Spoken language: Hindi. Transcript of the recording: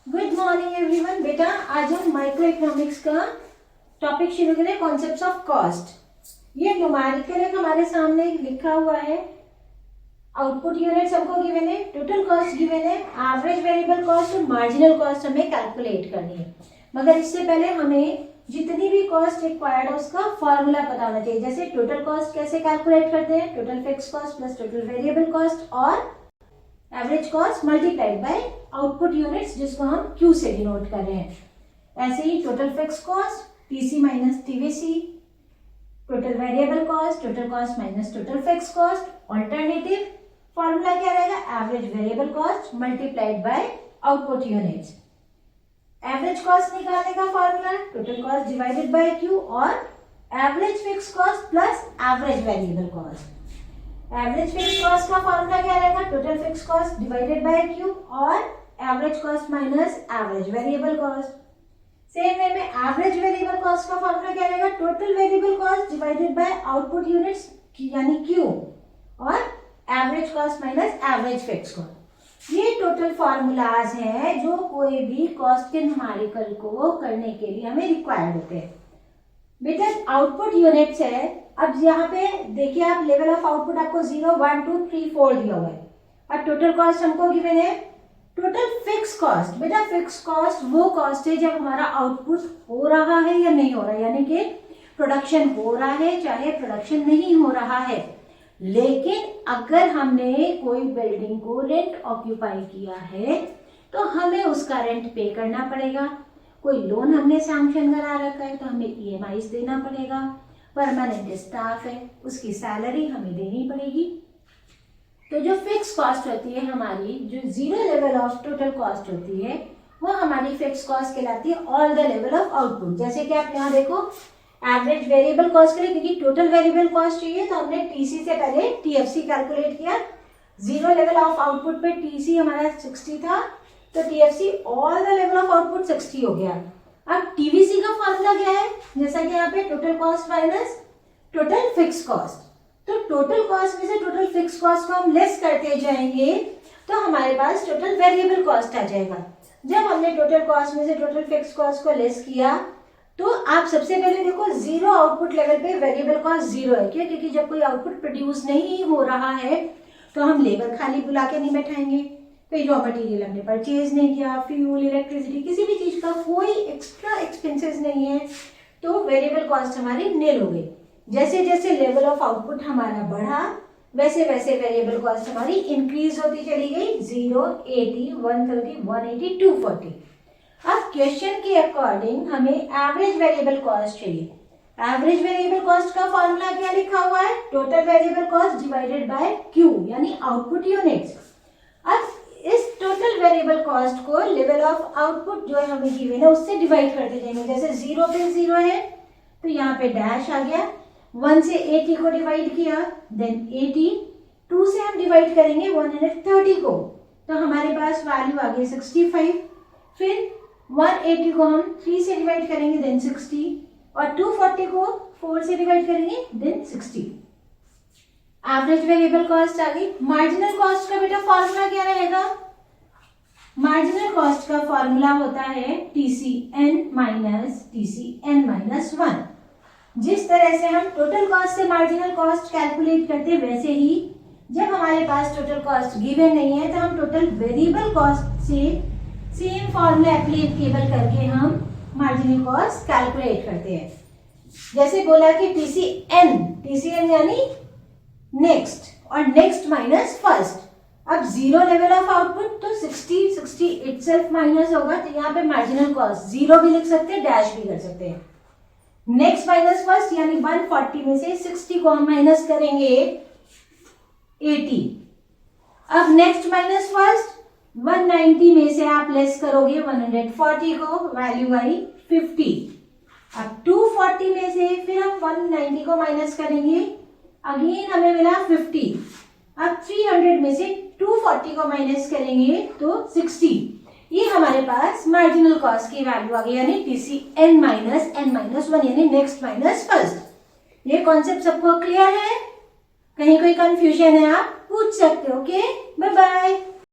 Good morning everyone. बेटा आज हम माइक्रो इकोनॉमिक्स का टॉपिक शुरू करें, कॉन्सेप्ट्स ऑफ कॉस्ट। ये न्यूमेरिकल एक हमारे सामने लिखा हुआ है। आउटपुट यूनिट्स हमको गिवन है, टोटल कॉस्ट गिवन है, एवरेज वेरिएबल कॉस्ट और मार्जिनल कॉस्ट हमें कैलकुलेट करनी है। मगर इससे पहले हमें जितनी भी कॉस्ट रिक्वायर्ड है उसका फॉर्मूला पता होना चाहिए। जैसे टोटल कॉस्ट कैसे कैलकुलेट करते हैं, total fix cost plus total variable cost और average cost multiplied by output units, जिसको हम क्यू से डिनोट कर रहे हैं। ऐसे ही total fix cost TC minus TVC, total variable cost total cost minus total fix cost. Alternative formula क्या रहेगा, average variable cost multiplied by output units. Average cost निकालने का formula total cost divided by Q और average fix cost plus average variable cost. Average fix cost का फॉर्मूला क्या रहेगा, total fix cost divided by Q और average cost minus average variable cost. Same way में एवरेज वेरिएबल कॉस्ट का फॉर्मूला क्या रहेगा, total variable cost divided by output units यानी क्यू और average cost minus average fix cost. ये टोटल फॉर्मूलाज हैं जो कोई भी कॉस्ट के न्यूमेरिकल को करने के लिए हमें रिक्वायर्ड होते हैं। बेटा आउटपुट यूनिट्स है, अब यहाँ पे देखिए आप लेवल ऑफ आउटपुट आपको 0, 1, 2, 3, 4 दिया हुआ है और टोटल कॉस्ट हमको गिवन है टोटल फिक्स कॉस्ट। बेटा फिक्स कॉस्ट वो कॉस्ट है जब हमारा आउटपुट हो रहा है या नहीं हो रहा है, यानी कि प्रोडक्शन हो रहा है चाहे प्रोडक्शन नहीं हो रहा है। लेकिन अगर हमने कोई बिल्डिंग को रेंट ऑक्यूपाई किया है तो हमें उसका रेंट पे करना पड़ेगा। कोई लोन हमने सैंक्शन करा रखा है तो हमें ईएमआई देना पड़ेगा। परमानेंट स्टाफ है उसकी सैलरी हमें देनी पड़ेगी। तो जो फिक्स कॉस्ट होती है हमारी, जो zero level of total cost होती है, वो हमारी फिक्स कॉस्ट कहलाती है all the level of output. जैसे कि आप यहाँ देखो एवरेज वेरिएबल कॉस्ट के लिए, क्योंकि टोटल वेरिएबल कॉस्ट चाहिए तो हमने टीसी से पहले टीएफसी कैलकुलेट किया। जीरो लेवल ऑफ आउटपुट पे टीसी हमारा 60 था तो TFC all the level of output 60 हो गया। अब टीवीसी का फॉर्मूला क्या है, जैसा कि यहाँ पे total cost minus total fix cost. तो टोटल कॉस्ट में से टोटल फिक्स कॉस्ट को हम लेस करते जाएंगे तो हमारे पास टोटल वेरिएबल कॉस्ट आ जाएगा। जब हमने टोटल कॉस्ट में से टोटल फिक्स कॉस्ट को लेस किया तो आप सबसे पहले देखो जीरो आउटपुट लेवल पे वेरिएबल कॉस्ट जीरो है। क्यों? क्योंकि जब कोई आउटपुट प्रोड्यूस नहीं हो रहा है तो हम लेबर खाली बुला के नहीं बैठाएंगे। कोई रॉ मटेरियल हमने परचेज नहीं किया, फ्यूल, इलेक्ट्रिसिटी, किसी भी चीज का कोई एक्स्ट्रा एक्सपेंसेस नहीं है, तो वेरिएबल कॉस्ट हमारी निल हो गई। जैसे जैसे लेवल ऑफ आउटपुट हमारा बढ़ा वैसे वैसे वेरिएबल कॉस्ट हमारी इंक्रीज होती चली गई। 0, 80, 130, 180, 240। अब क्वेश्चन के अकॉर्डिंग हमें एवरेज वेरिएबल कॉस्ट चाहिए। एवरेज वेरिएबल कॉस्ट का फॉर्मूला क्या लिखा हुआ है, total variable cost divided by Q यानी आउटपुट यूनिट्स। अब इस टोटल वेरिएबल कॉस्ट को लेवल ऑफ आउटपुट जो हमें गिवन है उससे डिवाइड करते जाएंगे। जैसे 0 पे 0 है तो यहाँ पे डैश आ गया, 1 से 80 को डिवाइड किया देन 80, 2 से हम डिवाइड करेंगे 130 को तो हमारे पास वैल्यू आ गई 65। फिर 180 को हम 3 से डिवाइड करेंगे देन 60 और 240 को 4 से डिवाइड करेंगे देन 60। एवरेज वेरिएबल कॉस्ट आ गई। मार्जिनल कॉस्ट का बेटा फॉर्मूला क्या रहेगा, मार्जिनल कॉस्ट का फॉर्मूला होता है TCN माइनस TCN माइनस 1। जिस तरह से हम टोटल कॉस्ट से मार्जिनल कॉस्ट कैलकुलेट करते हैं वैसे ही जब हमारे पास टोटल कॉस्ट गिवन नहीं है तो हम टोटल वेरिएबल कॉस्ट से सेम फॉर्मूला एप्लीकेबल करके हम मार्जिनल कॉस्ट कैलकुलेट करते हैं। जैसे बोला कि TCN यानी नेक्स्ट और नेक्स्ट माइनस फर्स्ट। अब जीरो लेवल ऑफ आउटपुट तो 60 इटसेल्फ माइनस होगा तो यहाँ पे मार्जिनल कॉस्ट जीरो भी लिख सकते हैं, डैश भी कर सकते हैं। नेक्स्ट माइनस फर्स्ट यानी 140 में से 60 को हम माइनस करेंगे 80। अब नेक्स्ट माइनस फर्स्ट 190 में से आप लेस करोगे 140 को, वैल्यू आई 50। अब 240 में से फिर हम 190 को माइनस करेंगे, अगेन हमें मिला 50। अब 300 में से 240 को माइनस करेंगे तो 60। ये हमारे पास मार्जिनल कॉस्ट की वैल्यू आ गई यानी TCN माइनस N-1 यानी नेक्स्ट माइनस फर्स्ट। ये कॉन्सेप्ट सबको क्लियर है? कहीं कोई कंफ्यूजन है आप पूछ सकते हो। Okay, bye bye.